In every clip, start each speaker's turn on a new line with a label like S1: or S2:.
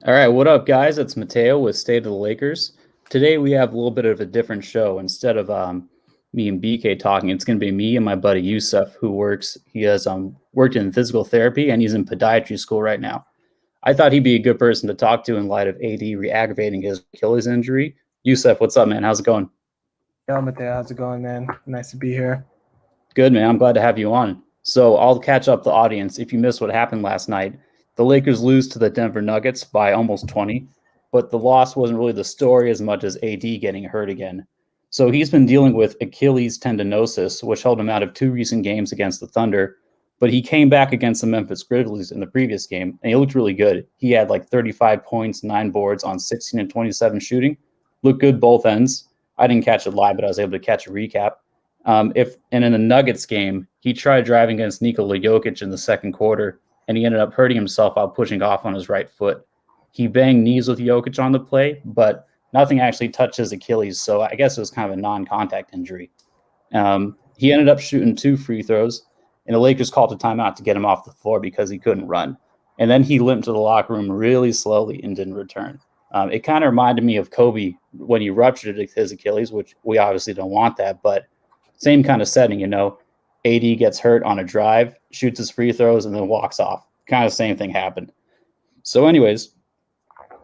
S1: All right, what up, guys? It's Mateo with State of the Lakers. Today we have a little bit of a different show. Instead of me and BK talking, it's going to be me and my buddy Youssef, who works. He has worked in physical therapy and he's in podiatry school right now. I thought he'd be a good person to talk to in light of AD re-aggravating his Achilles injury. Youssef, what's up, man? How's it going?
S2: Yo, Mateo, how's it going, man? Nice to be here.
S1: Good, man. I'm glad to have you on. So I'll catch up the audience. If you missed what happened last night, the Lakers lose to the Denver Nuggets by almost 20, but the loss wasn't really the story as much as AD getting hurt again. So he's been dealing with Achilles tendinosis, which held him out of two recent games against the Thunder, but he came back against the Memphis Grizzlies in the previous game, and he looked really good. He had like 35 points, 9 boards on 16 and 27 shooting. Looked good both ends. I didn't catch it live, but I was able to catch a recap. And in the Nuggets game, he tried driving against Nikola Jokic in the second quarter, and he ended up hurting himself while pushing off on his right foot. He banged knees with Jokic on the play, but nothing actually touched his Achilles, so I guess it was kind of a non-contact injury. He ended up shooting 2 free throws, and the Lakers called a timeout to get him off the floor because he couldn't run. And then he limped to the locker room really slowly and didn't return. It kind of reminded me of Kobe when he ruptured his Achilles, which we obviously don't want that, but same kind of setting, AD gets hurt on a drive, shoots his free throws, and then walks off. Kind of same thing happened. So, anyways,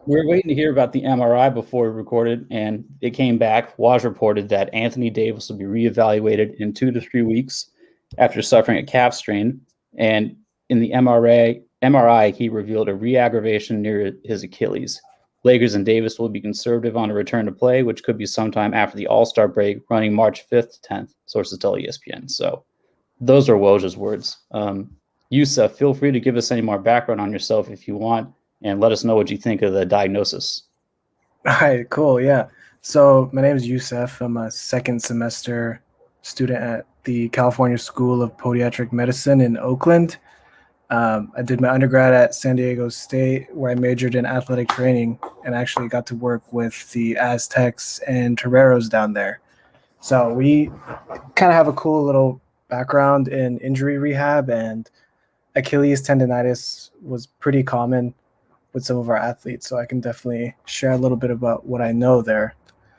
S1: we were waiting to hear about the MRI before we recorded, and it came back. Woj reported that Anthony Davis will be reevaluated in 2 to 3 weeks after suffering a calf strain. And in the MRI, he revealed a re-aggravation near his Achilles. Lakers and Davis will be conservative on a return to play, which could be sometime after the All-Star break, running March 5th to 10th, sources tell ESPN. So those are Woj's words. Youssef, feel free to give us any more background on yourself if you want, and let us know what you think of the diagnosis.
S2: All right, cool. Yeah. So my name is Youssef. I'm a second semester student at the California School of Podiatric Medicine in Oakland. I did my undergrad at San Diego State, where I majored in athletic training and actually got to work with the Aztecs and Toreros down there. So we kind of have a cool little background in injury rehab, and Achilles tendonitis was pretty common with some of our athletes. So I can definitely share a little bit about what I know there.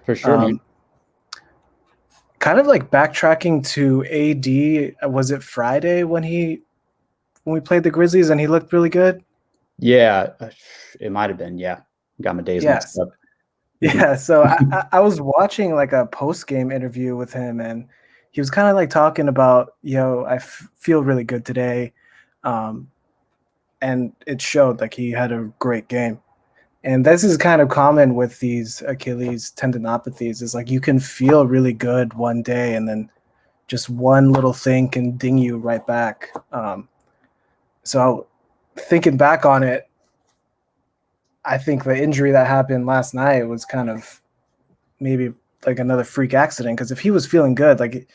S1: For sure, man.
S2: Kind of like backtracking to AD, was it Friday when we played the Grizzlies and he looked really good?
S1: Yeah, it might have been. Yeah, got my days mixed up.
S2: Yeah, so I was watching like a post-game interview with him, and he was kind of like talking about, I feel really good today. And it showed like he had a great game. And this is kind of common with these Achilles tendinopathies, is like you can feel really good one day and then just one little thing can ding you right back. So thinking back on it, I think the injury that happened last night was kind of maybe like another freak accident, because if he was feeling good, like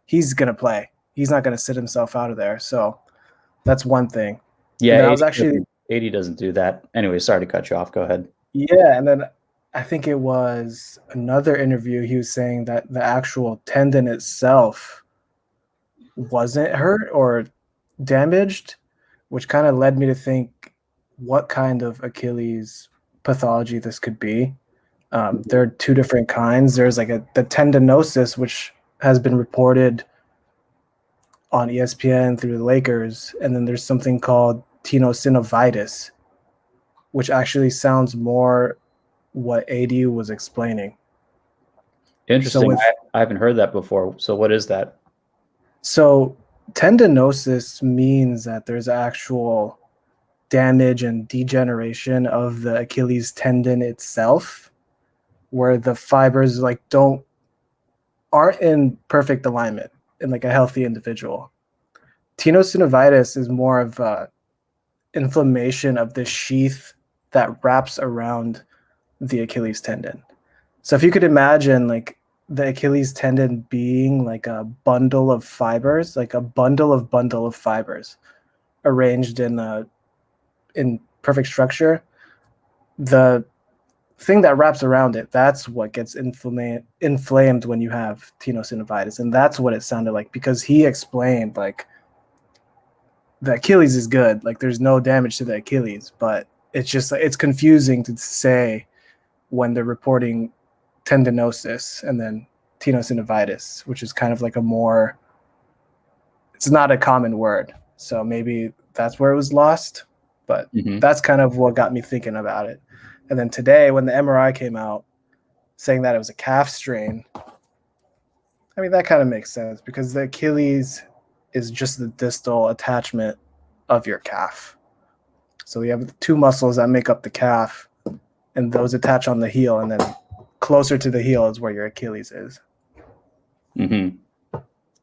S2: he's going to play. He's not going to sit himself out of there. So that's one thing.
S1: Yeah, AD doesn't do that. Anyway, sorry to cut you off. Go ahead.
S2: Yeah, and then I think it was another interview. He was saying that the actual tendon itself wasn't hurt or damaged, which kind of led me to think what kind of Achilles pathology this could be. There are two different kinds. There's like the tendinosis, which has been reported on ESPN through the Lakers, and then there's something called tenosynovitis, which actually sounds more what AD was explaining.
S1: Interesting. So I haven't heard that before. So what is that?
S2: So tendinosis means that there's actual damage and degeneration of the Achilles tendon itself, where the fibers aren't in perfect alignment in like a healthy individual. Tenosynovitis is more of inflammation of the sheath that wraps around the Achilles tendon. So if you could imagine like the Achilles tendon being like a bundle of fibers, like a bundle of fibers arranged in perfect structure, the thing that wraps around it, that's what gets inflamed when you have tenosynovitis. And that's what it sounded like, because he explained like the Achilles is good, like there's no damage to the Achilles, but it's just it's confusing to say when they're reporting tendinosis and then tenosynovitis, which is kind of like it's not a common word. So maybe that's where it was lost, but that's kind of what got me thinking about it. And then today when the MRI came out saying that it was a calf strain, I mean, that kind of makes sense because the Achilles is just the distal attachment of your calf. So we have two muscles that make up the calf, and those attach on the heel, and then closer to the heel is where your Achilles is.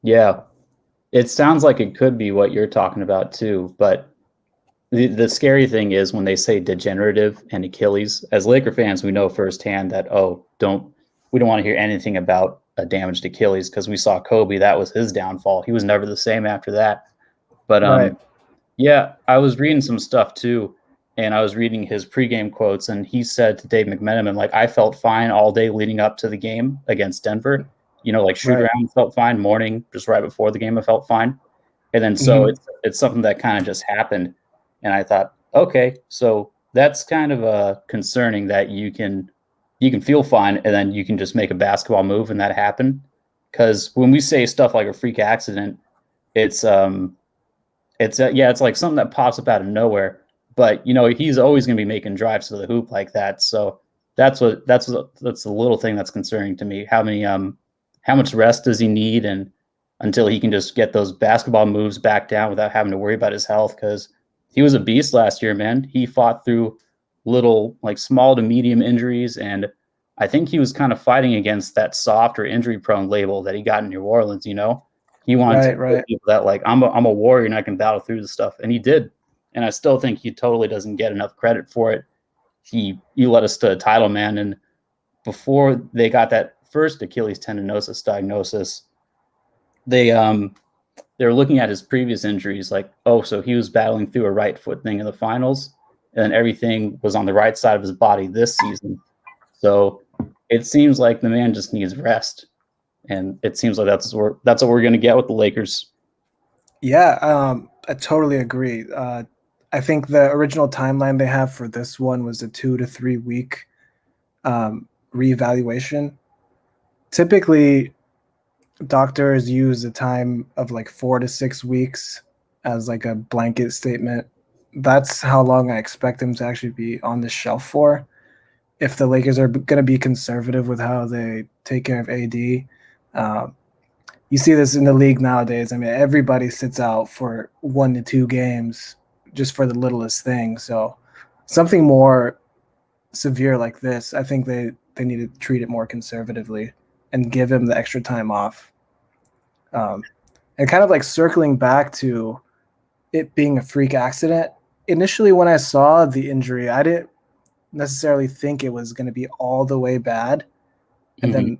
S1: Yeah. It sounds like it could be what you're talking about too, but the scary thing is when they say degenerative and Achilles, as Laker fans, we know firsthand that, we don't want to hear anything about a damaged Achilles because we saw Kobe, that was his downfall. He was never the same after that. But
S2: Right.
S1: yeah, I was reading some stuff too, and I was reading his pregame quotes, and he said to Dave McMenamin, like, I felt fine all day leading up to the game against Denver. Like shoot
S2: Right.
S1: around, felt fine. Morning, just right before the game, I felt fine. And then so it's something that kind of just happened. And I thought, okay, so that's kind of concerning that you can feel fine and then you can just make a basketball move and that happened. Because when we say stuff like a freak accident, it's it's like something that pops up out of nowhere. But he's always going to be making drives to the hoop like that. So that's the little thing that's concerning to me. How much rest does he need and until he can just get those basketball moves back down without having to worry about his health, because he was a beast last year, man. He fought through little, like, small to medium injuries, and I think he was kind of fighting against that soft or injury prone label that he got in New Orleans. He wanted to show people that, like, I'm a warrior and I can battle through this stuff, and he did. And I still think he totally doesn't get enough credit for it. He led us to a title, man, and before they got that first Achilles tendinosis diagnosis, they were looking at his previous injuries, like, so he was battling through a right foot thing in the finals, and then everything was on the right side of his body this season. So it seems like the man just needs rest, and it seems like that's what we're going to get with the Lakers.
S2: Yeah, I totally agree. I think the original timeline they have for this one was a 2 to 3 week reevaluation. Typically, doctors use a time of like 4 to 6 weeks as like a blanket statement. That's how long I expect him to actually be on the shelf for. If the Lakers are going to be conservative with how they take care of AD, you see this in the league nowadays. I mean, everybody sits out for 1 to 2 games just for the littlest thing. So something more severe like this, I think they need to treat it more conservatively and give him the extra time off. And kind of like circling back to it being a freak accident, initially when I saw the injury, I didn't necessarily think it was going to be all the way bad. And then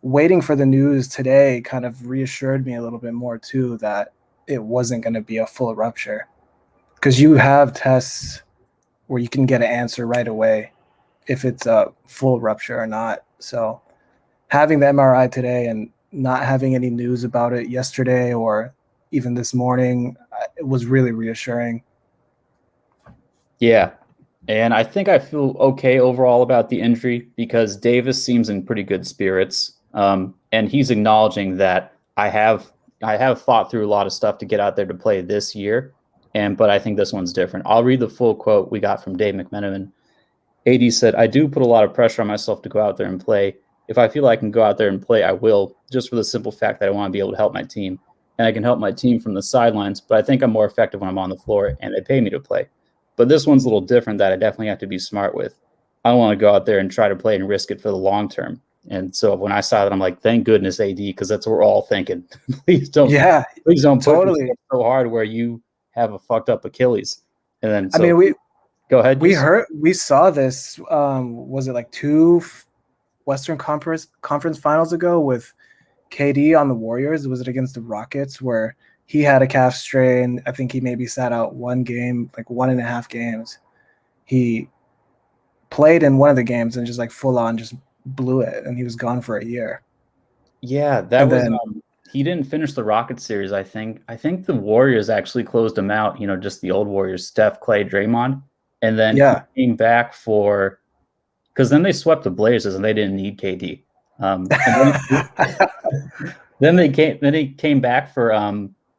S2: waiting for the news today kind of reassured me a little bit more too that it wasn't going to be a full rupture, because you have tests where you can get an answer right away if it's a full rupture or not. So having the MRI today and not having any news about it yesterday or even this morning, it was really reassuring.
S1: Yeah. And I think I feel okay overall about the injury because Davis seems in pretty good spirits. And he's acknowledging that I have fought through a lot of stuff to get out there to play this year. But I think this one's different. I'll read the full quote we got from Dave McMenamin. AD said, I do put a lot of pressure on myself to go out there and play. If I feel I can go out there and play, I will, just for the simple fact that I want to be able to help my team. And I can help my team from the sidelines, but I think I'm more effective when I'm on the floor and they pay me to play. But this one's a little different that I definitely have to be smart with. I don't want to go out there and try to play and risk it for the long term. And so when I saw that, I'm like, thank goodness, AD, because that's what we're all thinking. please don't push yourself so hard where you have a fucked up Achilles. And then go ahead.
S2: We saw this. Was it like 2 Western Conference finals ago with KD on the Warriors? Was it against the Rockets where he had a calf strain? I think he maybe sat out 1 game, like 1.5 games. He played in one of the games and just like full on just blew it, and he was gone for a year.
S1: Yeah, he didn't finish the Rockets series, I think. I think the Warriors actually closed him out, just the old Warriors, Steph, Clay, Draymond. and then
S2: Yeah.
S1: he came back for because then they swept the Blazers and they didn't need KD. And then he came back for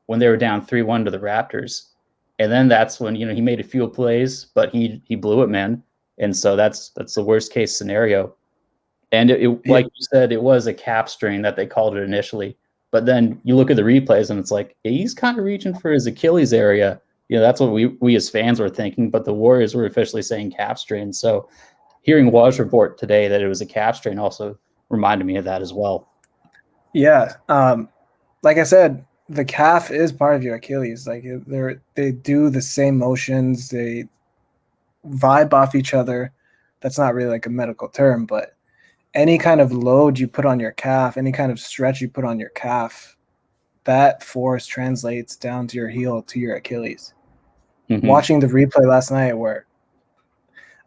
S1: when they were down 3-1 to the Raptors, and then that's when he made a few plays, but he blew it, man. And so that's the worst case scenario. And
S2: Yeah.
S1: like you said, it was a calf strain that they called it initially. But then you look at the replays and it's like he's kind of reaching for his Achilles area. That's what we as fans were thinking, but the Warriors were officially saying calf strain. So hearing Woj report today that it was a calf strain also reminded me of that as well.
S2: Yeah. Like I said, the calf is part of your Achilles. Like they do the same motions, they vibe off each other. That's not really like a medical term, but any kind of load you put on your calf, any kind of stretch you put on your calf, that force translates down to your heel to your Achilles.
S1: Mm-hmm.
S2: Watching the replay last night where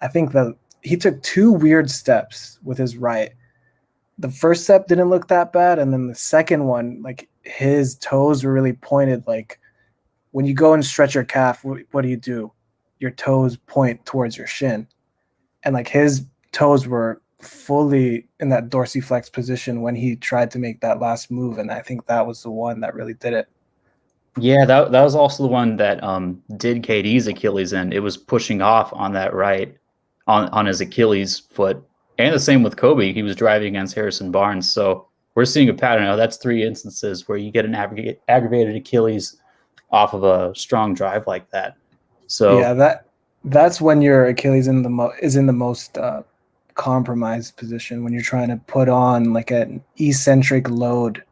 S2: I think that he took 2 weird steps with his right. The first step didn't look that bad, and then the second one, like his toes were really pointed. Like when you go and stretch your calf, what do? Your toes point towards your shin, and like his toes were fully in that dorsiflex position when he tried to make that last move, and I think that was the one that really did it.
S1: Yeah, that was also the one that did KD's Achilles in. It was pushing off on that right on his Achilles foot. And the same with Kobe. He was driving against Harrison Barnes. So we're seeing a pattern now. That's 3 instances where you get an aggravated Achilles off of a strong drive like that. So
S2: yeah, that's when your Achilles is in the most compromised position, when you're trying to put on like an eccentric load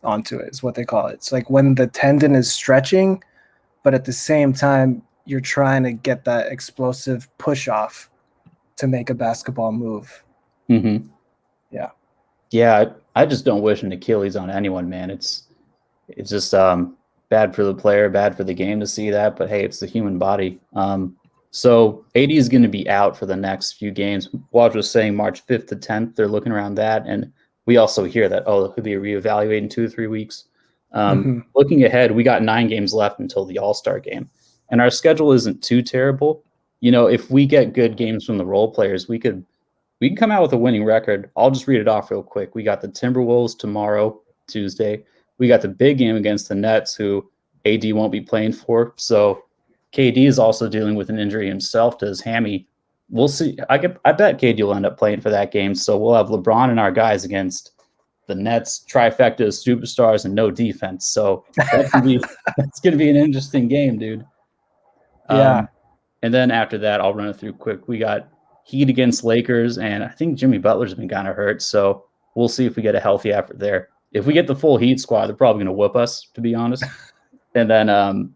S2: onto it, is what they call it. It's like when the tendon is stretching, but at the same time you're trying to get that explosive push off to make a basketball move.
S1: mm-hmm.
S2: Yeah.
S1: Yeah, I just don't wish an Achilles on anyone, man. It's just bad for the player, bad for the game to see that. But hey, it's the human body. So AD is going to be out for the next few games. Woj was saying March 5th to 10th. They're looking around that, and we also hear that he'll be reevaluated in 2 or 3 weeks. Looking ahead, we got 9 games left until the All-Star game, and our schedule isn't too terrible. If we get good games from the role players, we can come out with a winning record. I'll just read it off real quick. We got the Timberwolves tomorrow, Tuesday. We got the big game against the Nets, who AD won't be playing for. So KD is also dealing with an injury himself to his hammy. We'll see. I bet KD will end up playing for that game. So we'll have LeBron and our guys against the Nets trifecta of superstars and no defense. So that's gonna be an interesting game, dude.
S2: Yeah.
S1: And then after that, I'll run it through quick. We got Heat against Lakers, and I think Jimmy Butler's been kind of hurt, so we'll see if we get a healthy effort there. If we get the full Heat squad, they're probably going to whoop us, to be honest. And then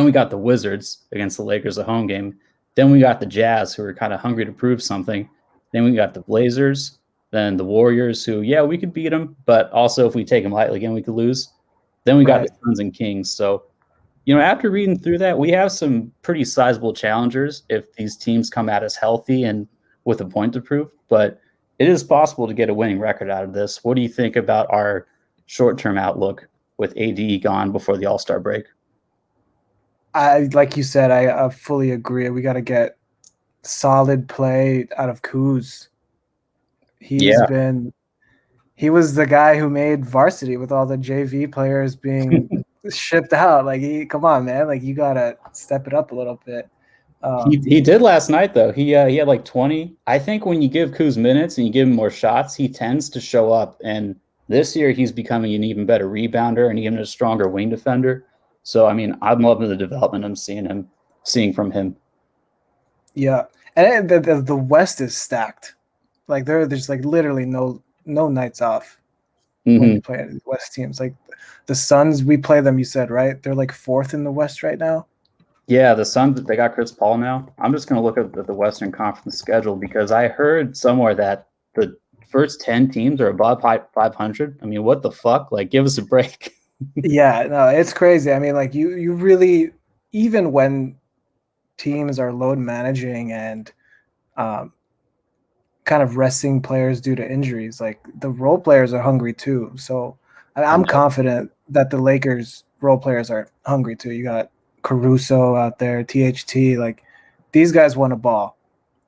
S1: we got the Wizards against the Lakers, a home game. Then we got the Jazz, who are kind of hungry to prove something. Then we got the Blazers, then the Warriors, who, yeah, we could beat them, but also if we take them lightly again, we could lose. Then we got the Suns and Kings. So, after reading through that, we have some pretty sizable challengers if these teams come at us healthy and with a point to prove. But it is possible to get a winning record out of this. What do you think about our short-term outlook with AD gone before the All-Star break?
S2: Like you said, I fully agree. We got to get solid play out of Kuz. He was the guy who made varsity with all the JV players being shipped out. Like, come on, man. Like, you got to step it up a little bit.
S1: He did last night, though. He had like 20. I think when you give Kuz minutes and you give him more shots, he tends to show up. And this year, he's becoming an even better rebounder and even a stronger wing defender. So, I mean, I'm loving the development I'm seeing from him.
S2: Yeah. And the West is stacked. Like, there's like literally no nights off when you play the West teams. Like the Suns, we play them, you said, right? They're like 4th in the West right now.
S1: Yeah, the Suns, they got Chris Paul now. I'm just going to look at the Western Conference schedule because I heard somewhere that the first 10 teams are above 500. I mean, what the fuck? Like, give us a break.
S2: Yeah, no, it's crazy. I mean, like you really, even when teams are load managing and kind of resting players due to injuries, like the role players are hungry too. So I'm confident that the Lakers role players are hungry too. You got Caruso out there, THT, like these guys want a ball.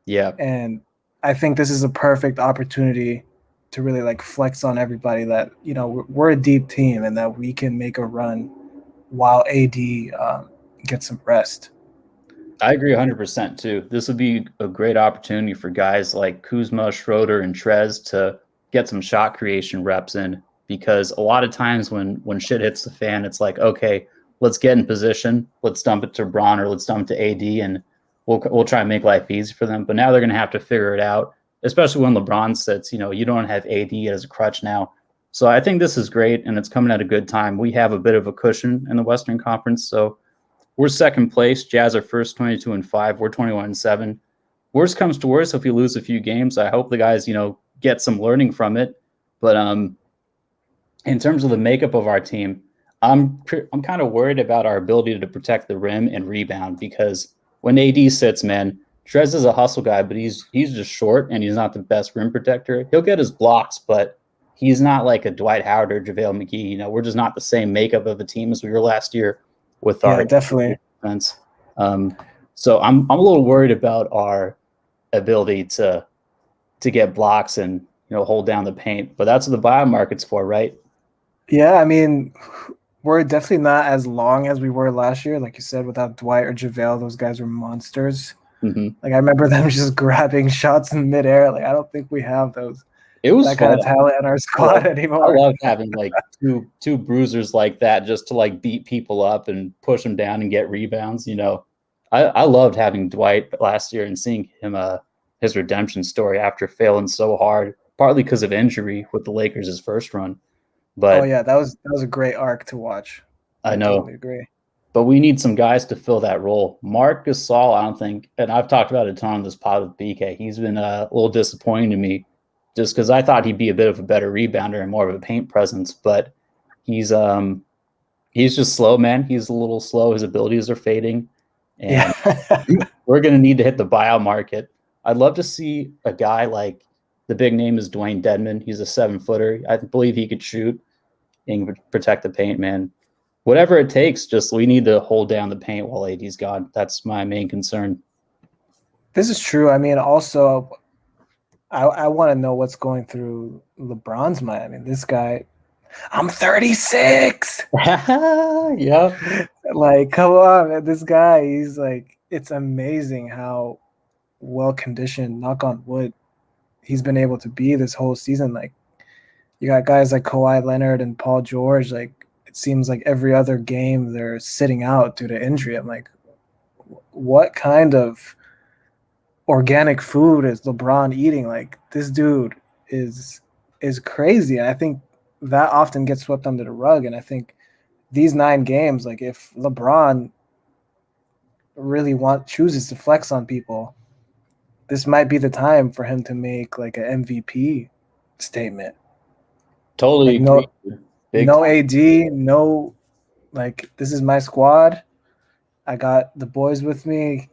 S1: Yeah.
S2: And I think this is a perfect opportunity to really like flex on everybody that, you know, we're a deep team and that we can make a run while AD gets some rest.
S1: I agree 100% too. This would be a great opportunity for guys like Kuzma, Schroeder, and Trez to get some shot creation reps in, because a lot of times when shit hits the fan, it's like, okay, let's get in position, let's dump it to Bron or let's dump it to AD, and we'll try and make life easy for them. But now they're going to have to figure it out, especially when LeBron sits. You know, you don't have AD as a crutch now. So I think this is great, and it's coming at a good time. We have a bit of a cushion in the Western Conference, so we're second place. Jazz are first, 22-5. We're 21-7. Worst comes to worst, if we lose a few games, I hope the guys, get some learning from it. But in terms of the makeup of our team, I'm kind of worried about our ability to protect the rim and rebound, because when AD sits, man, Trez is a hustle guy, but he's just short and he's not the best rim protector. He'll get his blocks, but he's not like a Dwight Howard or JaVale McGee. We're just not the same makeup of a team as we were last year with our
S2: definitely
S1: defense. So I'm a little worried about our ability to get blocks and hold down the paint. But that's what the buyout market's for, right?
S2: Yeah, I mean, we're definitely not as long as we were last year. Like you said, without Dwight or JaVale, those guys were monsters.
S1: Mm-hmm.
S2: Like I remember them just grabbing shots in midair. Like I don't think we have that kind of talent in our squad anymore.
S1: I love having like two bruisers like that, just to like beat people up and push them down and get rebounds. I loved having Dwight last year and seeing him his redemption story after failing so hard, partly because of injury with the Lakers' first run. But
S2: that was a great arc to watch.
S1: I know.
S2: Totally agree.
S1: But we need some guys to fill that role. Marc Gasol, I don't think, and I've talked about it a ton on this pod with BK, he's been a little disappointing to me, just because I thought he'd be a bit of a better rebounder and more of a paint presence. But he's just slow, man. He's a little slow. His abilities are fading. And we're going to need to hit the buyout market. I'd love to see a guy like, the big name is Dwayne Dedmon. He's a 7-footer. I believe he could shoot and protect the paint, man. Whatever it takes, just we need to hold down the paint while AD's gone. That's my main concern.
S2: This is true. I mean, also, I want to know what's going through LeBron's mind. I mean, this guy, I'm 36.
S1: Yeah.
S2: Like, come on, man. This guy, he's like, it's amazing how well conditioned, knock on wood, he's been able to be this whole season. Like, you got guys like Kawhi Leonard and Paul George. Like, it seems like every other game they're sitting out due to injury. I'm like, what kind of organic food is LeBron eating? Like, this dude is crazy. And I think that often gets swept under the rug. And I think these 9 games, like if LeBron really chooses to flex on people, this might be the time for him to make like an MVP statement.
S1: Totally
S2: like
S1: agree.
S2: No AD, no, like, this is my squad. I got the boys with me.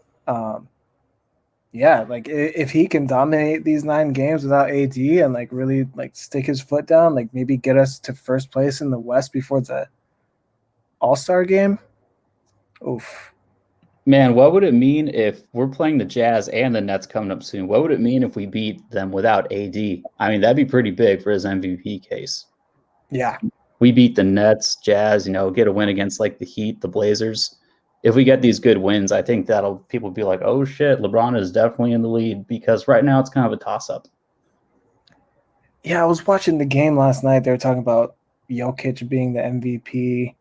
S2: Yeah, like if he can dominate these 9 games without AD and like really like stick his foot down, like maybe get us to first place in the West before the All-Star game. Oof.
S1: Man, what would it mean if we're playing the Jazz and the Nets coming up soon? What would it mean if we beat them without AD? I mean, that'd be pretty big for his MVP case.
S2: Yeah.
S1: We beat the Nets, Jazz, get a win against like the Heat, the Blazers. If we get these good wins, I think people be like, oh shit, LeBron is definitely in the lead, because right now it's kind of a toss-up.
S2: Yeah, I was watching the game last night. They were talking about Jokic being the MVP.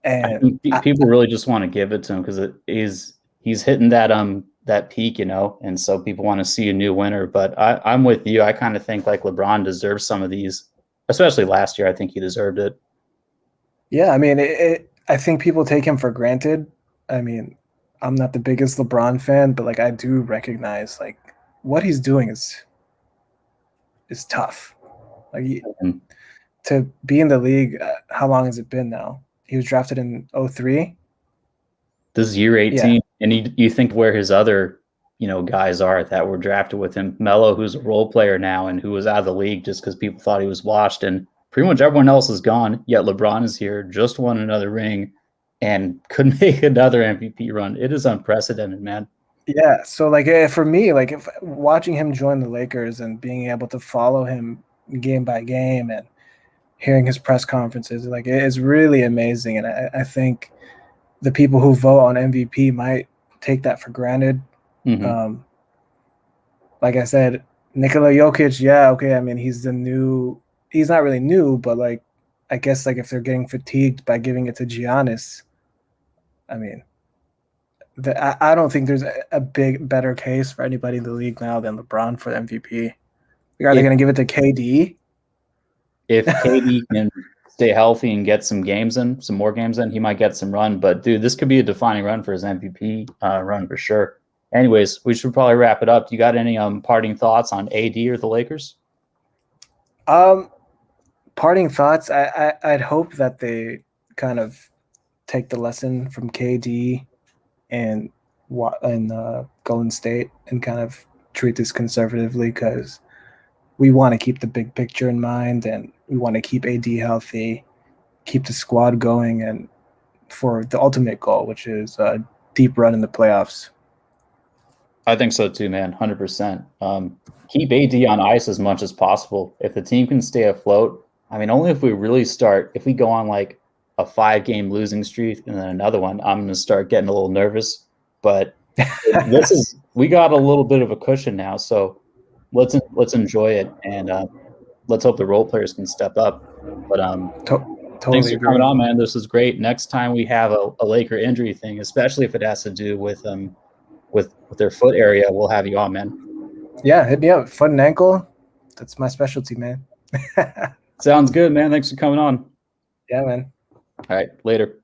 S2: And
S1: I think people really just want to give it to him because he's hitting that peak, and so people want to see a new winner. But I'm with you. I kind of think like LeBron deserves some of these, especially last year. I think he deserved it.
S2: Yeah, I mean, I think people take him for granted. I mean, I'm not the biggest LeBron fan, but like I do recognize like what he's doing is tough. Like to be in the league, how long has it been now? He was drafted in 2003.
S1: This is year 18, yeah. And you think where his other guys are that were drafted with him. Melo, who's a role player now and who was out of the league just because people thought he was washed, and pretty much everyone else is gone. Yet LeBron is here, just won another ring. and could make another MVP run. It is unprecedented, man.
S2: Yeah. So like for me, like if watching him join the Lakers and being able to follow him game by game and hearing his press conferences, like it's really amazing. And I think the people who vote on MVP might take that for granted.
S1: Mm-hmm.
S2: Like I said, Nikola Jokic, yeah, okay. I mean, he's not really new, but like, I guess like if they're getting fatigued by giving it to Giannis, I mean, I don't think there's a better case for anybody in the league now than LeBron for the MVP. Like, are they going to give it to KD?
S1: If KD can stay healthy and get some more games in, he might get some run. But dude, this could be a defining run for his MVP run for sure. Anyways, we should probably wrap it up. You got any parting thoughts on AD or the Lakers?
S2: Parting thoughts. I'd hope that they kind of take the lesson from KD and Golden State and kind of treat this conservatively, because we want to keep the big picture in mind and we want to keep AD healthy, keep the squad going, and for the ultimate goal, which is a deep run in the playoffs.
S1: I think so too, man. 100%. Keep AD on ice as much as possible. If the team can stay afloat, I mean, only if we really if we go on like a 5-game losing streak and then another one, I'm going to start getting a little nervous. But we got a little bit of a cushion now, so let's enjoy it, and let's hope the role players can step up. But
S2: Totally
S1: thanks for
S2: agree.
S1: coming on, man. This was great. Next time we have a Laker injury thing, especially if it has to do with their foot area, we'll have you on, man.
S2: Yeah, hit me up. Foot and ankle. That's my specialty, man.
S1: Sounds good, man. Thanks for coming on.
S2: Yeah, man.
S1: All right, later.